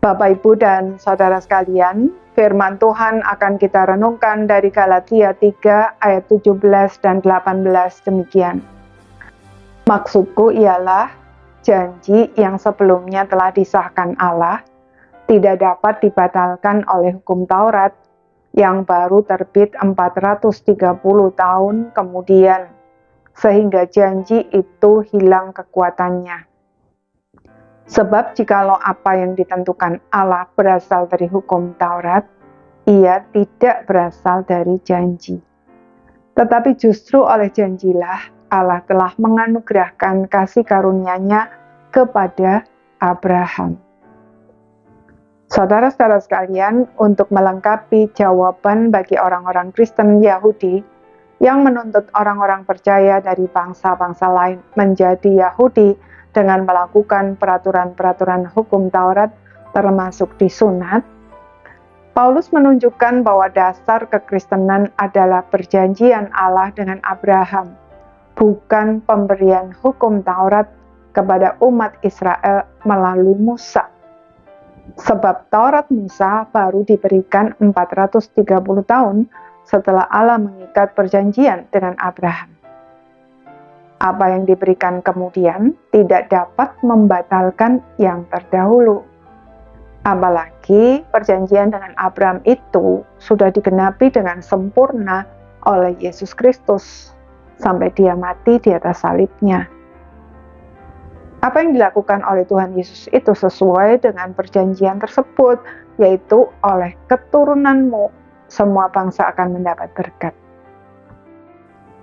Bapak, Ibu, dan saudara sekalian, firman Tuhan akan kita renungkan dari Galatia 3 ayat 17 dan 18 demikian. Maksudku ialah janji yang sebelumnya telah disahkan Allah tidak dapat dibatalkan oleh hukum Taurat yang baru terbit 430 tahun kemudian, sehingga janji itu hilang kekuatannya. Sebab jikalau apa yang ditentukan Allah berasal dari hukum Taurat, ia tidak berasal dari janji. Tetapi justru oleh janjilah Allah telah menganugerahkan kasih karunia-Nya kepada Abraham. Saudara-saudara sekalian, untuk melengkapi jawaban bagi orang-orang Kristen Yahudi yang menuntut orang-orang percaya dari bangsa-bangsa lain menjadi Yahudi dengan melakukan peraturan-peraturan hukum Taurat termasuk disunat, Paulus menunjukkan bahwa dasar kekristenan adalah perjanjian Allah dengan Abraham, bukan pemberian hukum Taurat kepada umat Israel melalui Musa. Sebab Taurat Musa baru diberikan 430 tahun setelah Allah mengikat perjanjian dengan Abraham. Apa yang diberikan kemudian tidak dapat membatalkan yang terdahulu. Apalagi perjanjian dengan Abraham itu sudah digenapi dengan sempurna oleh Yesus Kristus sampai Dia mati di atas salibnya. Apa yang dilakukan oleh Tuhan Yesus itu sesuai dengan perjanjian tersebut, yaitu oleh keturunanmu semua bangsa akan mendapat berkat.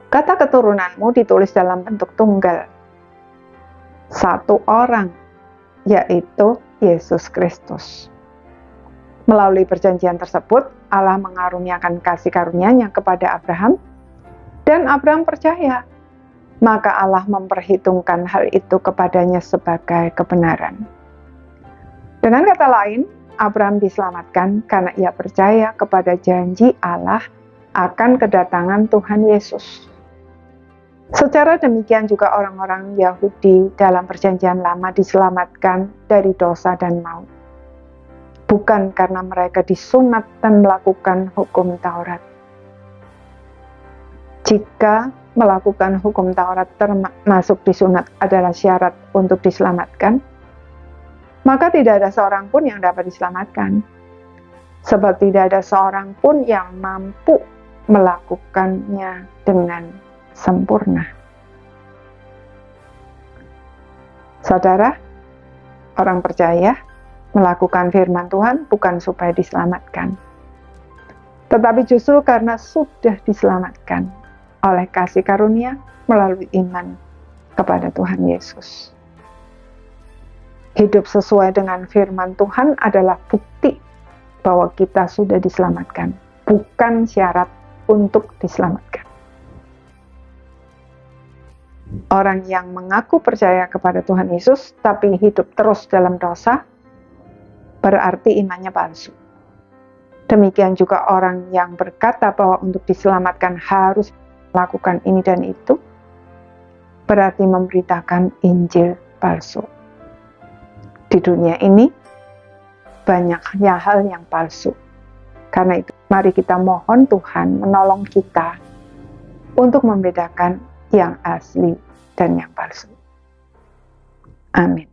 Kata keturunanmu ditulis dalam bentuk tunggal. Satu orang, yaitu Yesus Kristus. Melalui perjanjian tersebut, Allah mengaruniakan kasih karunia-Nya kepada Abraham, dan Abraham percaya. Maka Allah memperhitungkan hal itu kepadanya sebagai kebenaran. Dengan kata lain, Abraham diselamatkan karena ia percaya kepada janji Allah akan kedatangan Tuhan Yesus. Secara demikian juga orang-orang Yahudi dalam perjanjian lama diselamatkan dari dosa dan maut. Bukan karena mereka disunat dan melakukan hukum Taurat. Jika melakukan hukum Taurat termasuk disunat adalah syarat untuk diselamatkan, maka tidak ada seorang pun yang dapat diselamatkan. Sebab tidak ada seorang pun yang mampu melakukannya dengan sempurna. Saudara, orang percaya melakukan firman Tuhan bukan supaya diselamatkan, tetapi justru karena sudah diselamatkan oleh kasih karunia melalui iman kepada Tuhan Yesus. Hidup sesuai dengan firman Tuhan adalah bukti bahwa kita sudah diselamatkan, bukan syarat untuk diselamatkan. Orang yang mengaku percaya kepada Tuhan Yesus tapi hidup terus dalam dosa, berarti imannya palsu. Demikian juga orang yang berkata bahwa untuk diselamatkan harus melakukan ini dan itu, berarti memberitakan Injil palsu. Di dunia ini banyaknya hal yang palsu. Karena itu, mari kita mohon Tuhan menolong kita untuk membedakan yang asli dan yang palsu. Amin.